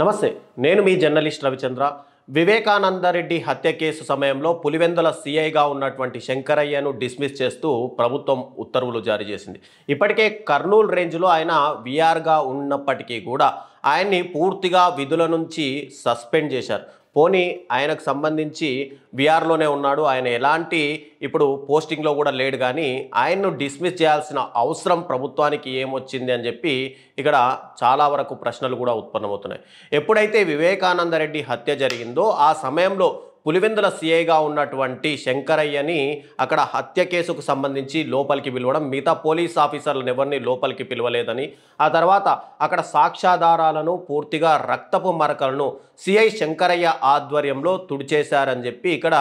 నమస్తే, నేను మీ జర్నలిస్ట్ రవిచంద్ర. వివేకానందరెడ్డి హత్య కేసు సమయంలో పులివెందుల సిఐగా ఉన్నటువంటి శంకరయ్యను డిస్మిస్ చేస్తూ ప్రభుత్వం ఉత్తర్వులు జారీ చేసింది. ఇప్పటికే కర్నూలు రేంజ్లో ఆయన విఆర్గా ఉన్నప్పటికీ కూడా ఆయన్ని పూర్తిగా విధుల నుంచి సస్పెండ్ చేశారు. పోనీ ఆయనకు సంబంధించి విఆర్లోనే ఉన్నాడు, ఆయన ఎలాంటి ఇప్పుడు పోస్టింగ్లో కూడా లేడు, కానీ ఆయన్ను డిస్మిస్ చేయాల్సిన అవసరం ప్రభుత్వానికి ఏమొచ్చింది అని చెప్పి ఇక్కడ చాలా వరకు ప్రశ్నలు కూడా ఉత్పన్నమవుతున్నాయి. ఎప్పుడైతే వివేకానందరెడ్డి హత్య జరిగిందో ఆ సమయంలో పులివెందుల సిఐగా ఉన్నటువంటి శంకరయ్యని అక్కడ హత్య కేసుకు సంబంధించి లోపలికి పిలవడం, మిగతా పోలీస్ ఆఫీసర్లను ఎవరిని లోపలికి పిలవలేదని, ఆ తర్వాత అక్కడ సాక్ష్యాధారాలను పూర్తిగా రక్తపు మరకలను సిఐ శంకరయ్య ఆధ్వర్యంలో తుడిచేశారని చెప్పి ఇక్కడ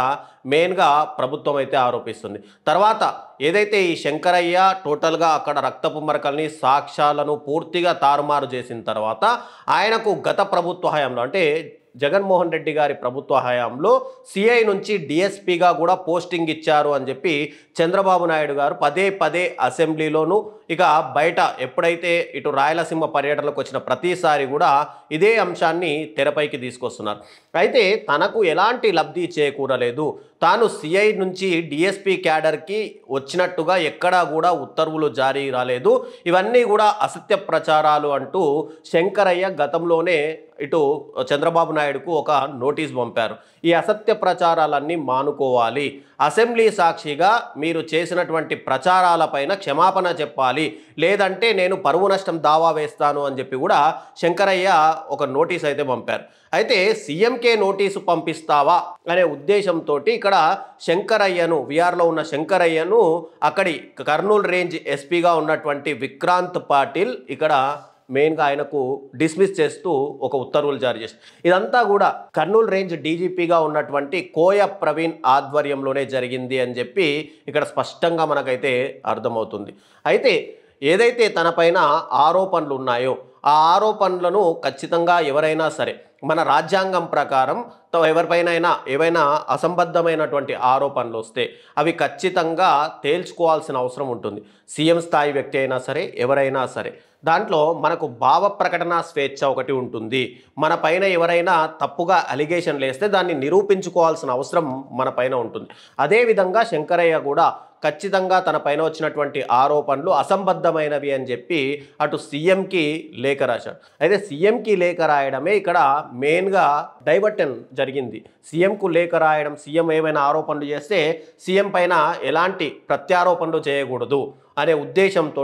మెయిన్గా ప్రభుత్వం అయితే ఆరోపిస్తుంది. తర్వాత ఏదైతే ఈ శంకరయ్య టోటల్గా అక్కడ రక్తపు మరకల్ని సాక్ష్యాలను పూర్తిగా తారుమారు చేసిన తర్వాత ఆయనకు గత ప్రభుత్వ హయాంలో అంటే జగన్మోహన్ రెడ్డి గారి ప్రభుత్వ హయాంలో సిఐ నుంచి డిఎస్పీగా కూడా పోస్టింగ్ ఇచ్చారు అని చెప్పి చంద్రబాబు నాయుడు గారు పదే పదే అసెంబ్లీలోనూ ఇక బయట ఎప్పుడైతే ఇటు రాయలసీమ పర్యటనకు వచ్చిన ప్రతిసారి కూడా ఇదే అంశాన్ని తెరపైకి తీసుకొస్తున్నారు. అయితే తనకు ఎలాంటి లబ్ధి చేకూరలేదు, తాను సిఐ నుంచి డిఎస్పీ క్యాడర్కి వచ్చినట్టుగా ఎక్కడా కూడా ఉత్తర్వులు జారీ రాలేదు, ఇవన్నీ కూడా అసత్య ప్రచారాలు అంటూ శంకరయ్య గతంలోనే ఇటు చంద్రబాబు నాయుడుకు ఒక నోటీస్ పంపారు. ఈ అసత్య ప్రచారాలన్నీ మానుకోవాలి, అసెంబ్లీ సాక్షిగా మీరు చేసినటువంటి ప్రచారాలపైన క్షమాపణ చెప్పాలి, లేదంటే నేను పరువు నష్టం దావా వేస్తాను అని చెప్పి కూడా శంకరయ్య ఒక నోటీస్ అయితే పంపారు. అయితే సీఎంకే నోటీసు పంపిస్తావా అనే ఉద్దేశంతో ఇక్కడ శంకరయ్యను, విఆర్లో ఉన్న శంకరయ్యను అక్కడి కర్నూలు రేంజ్ ఎస్పీగా ఉన్నటువంటి విక్రాంత్ పాటిల్ ఇక్కడ మెయిన్గా ఆయనకు డిస్మిస్ చేస్తూ ఒక ఉత్తర్వులు జారీ చేశారు. ఇదంతా కూడా కర్నూలు రేంజ్ డీజీపీగా ఉన్నటువంటి కోయ ప్రవీణ్ ఆధ్వర్యంలోనే జరిగింది అని చెప్పి ఇక్కడ స్పష్టంగా మనకైతే అర్థమవుతుంది. అయితే ఏదైతే తనపైన ఆరోపణలు ఉన్నాయో ఆ ఆరోపణలను ఖచ్చితంగా ఎవరైనా సరే మన రాజ్యాంగం ప్రకారం ఎవరిపైనైనా ఏవైనా అసంబద్ధమైనటువంటి ఆరోపణలు వస్తే అవి ఖచ్చితంగా తేల్చుకోవాల్సిన అవసరం ఉంటుంది. సీఎం స్థాయి వ్యక్తి అయినా సరే, ఎవరైనా సరే, దాంట్లో మనకు భావ ప్రకటన స్వేచ్ఛ ఒకటి ఉంటుంది. మన పైన ఎవరైనా తప్పుగా అలిగేషన్లు వేస్తే దాన్ని నిరూపించుకోవాల్సిన అవసరం మన పైన ఉంటుంది. అదేవిధంగా శంకరయ్య కూడా ఖచ్చితంగా తన పైన వచ్చినటువంటి ఆరోపణలు అసంబద్ధమైనవి అని చెప్పి అటు సీఎంకి లేఖ రాశాడు. అయితే సీఎంకి లేఖ రాయడమే ఇక్కడ మెయిన్గా డైవర్టన్ జరిగింది. సీఎంకు లేఖ రాయడం, సీఎం ఏమైనా ఆరోపణలు చేస్తే సీఎం పైన ఎలాంటి ప్రత్యారోపణలు చేయకూడదు అనే ఉద్దేశంతో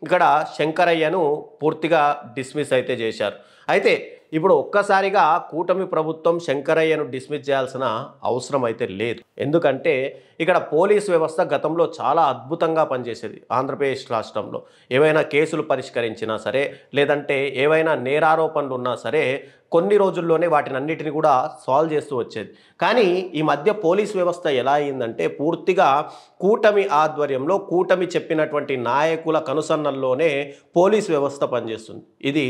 ఇక్కడ శంకరయ్యను పూర్తిగా డిస్మిస్ అయితే చేశారు. అయితే ఇప్పుడు ఒక్కసారిగా కూటమి ప్రభుత్వం శంకరయ్యను డిస్మిస్ చేయాల్సిన అవసరం అయితే లేదు. ఎందుకంటే ఇక్కడ పోలీస్ వ్యవస్థ గతంలో చాలా అద్భుతంగా పనిచేసేది. ఆంధ్రప్రదేశ్ రాష్ట్రంలో ఏవైనా కేసులు పరిష్కరించినా సరే, లేదంటే ఏవైనా నేరారోపణలు ఉన్నా సరే కొన్ని రోజుల్లోనే వాటిని అన్నిటిని కూడా సాల్వ్ చేస్తూ వచ్చేది. కానీ ఈ మధ్య పోలీస్ వ్యవస్థ ఎలా అయిందంటే పూర్తిగా కూటమి ఆధ్వర్యంలో, కూటమి చెప్పినటువంటి నాయకుల కనుసన్నల్లోనే పోలీస్ వ్యవస్థ పనిచేస్తుంది. ఇది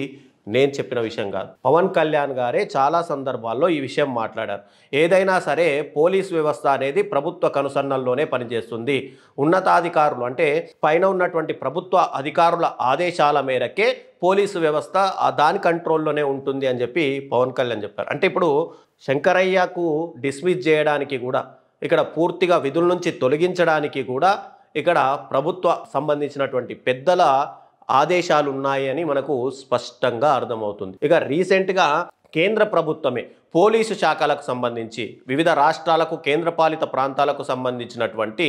నేను చెప్పిన విషయం కాదు. పవన్ కళ్యాణ్ గారే చాలా సందర్భాల్లో ఈ విషయం మాట్లాడారు. ఏదైనా సరే పోలీస్ వ్యవస్థ అనేది ప్రభుత్వ కనుసన్నల్లోనే పనిచేస్తుంది. ఉన్నతాధికారులు అంటే పైన ఉన్నటువంటి ప్రభుత్వ అధికారుల ఆదేశాల మేరకే పోలీసు వ్యవస్థ దాని కంట్రోల్లోనే ఉంటుంది అని చెప్పి పవన్ కళ్యాణ్ చెప్పారు. అంటే ఇప్పుడు శంకరయ్యకు డిస్మిస్ చేయడానికి కూడా, ఇక్కడ పూర్తిగా విధుల నుంచి తొలగించడానికి కూడా ఇక్కడ ప్రభుత్వ సంబంధించినటువంటి పెద్దల ఆదేశాలు ఉన్నాయని మనకు స్పష్టంగా అర్థమవుతుంది. ఇక రీసెంట్గా కేంద్ర ప్రభుత్వమే పోలీసు శాఖలకు సంబంధించి వివిధ రాష్ట్రాలకు, కేంద్రపాలిత ప్రాంతాలకు సంబంధించినటువంటి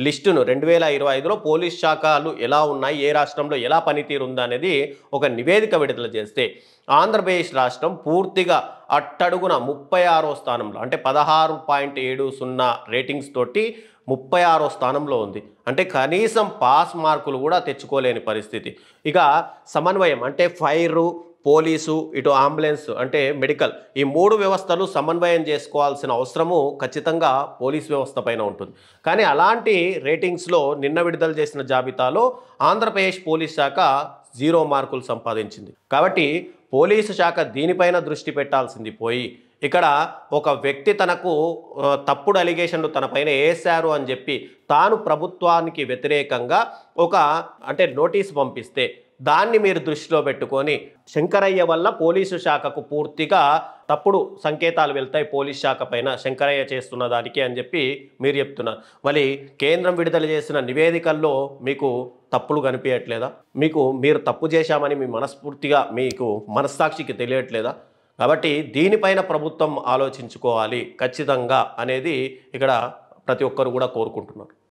లిస్టును 2025లో పోలీస్ శాఖలు ఎలా ఉన్నాయి, ఏ రాష్ట్రంలో ఎలా పనితీరు ఉందా అనేది ఒక నివేదిక విడుదల చేస్తే ఆంధ్రప్రదేశ్ రాష్ట్రం పూర్తిగా అట్టడుగున 36వ స్థానంలో, అంటే 16.70 రేటింగ్స్ తోటి 36వ స్థానంలో ఉంది. అంటే కనీసం పాస్ మార్కులు కూడా తెచ్చుకోలేని పరిస్థితి. ఇక సమన్వయం అంటే ఫైరు, పోలీసు, ఇటు అంబులెన్స్ అంటే మెడికల్, ఈ మూడు వ్యవస్థలు సమన్వయం చేసుకోవాల్సిన అవసరము ఖచ్చితంగా పోలీస్ వ్యవస్థ పైన ఉంటుంది. కానీ అలాంటి రేటింగ్స్లో నిన్న విడుదల చేసిన జాబితాలో ఆంధ్రప్రదేశ్ పోలీస్ శాఖ 0 మార్కులు సంపాదించింది. కాబట్టి పోలీసు శాఖ దీనిపైన దృష్టి పెట్టాల్సింది పోయి ఇక్కడ ఒక వ్యక్తి తనకు తప్పుడు అలిగేషన్లు తన పైన వేశారు అని చెప్పి తాను ప్రభుత్వానికి వ్యతిరేకంగా ఒక అంటే నోటీస్ పంపిస్తే దాన్ని మీరు దృష్టిలో పెట్టుకొని శంకరయ్య వల్ల పోలీసు శాఖకు పూర్తిగా తప్పుడు సంకేతాలు వెళ్తాయి పోలీస్ శాఖ పైన శంకరయ్య చేస్తున్న దానికి అని చెప్పి మీరు చెప్తున్నారు. మరి కేంద్రం విడుదల చేసిన నివేదికల్లో మీకు తప్పులు కనిపించట్లేదా? మీరు తప్పు చేశామని మీ మనస్ఫూర్తిగా మీకు మనస్సాక్షికి తెలియట్లేదా? కాబట్టి దీనిపైన ప్రభుత్వం ఆలోచించుకోవాలి ఖచ్చితంగా అనేది ఇక్కడ ప్రతి ఒక్కరు కూడా కోరుకుంటున్నారు.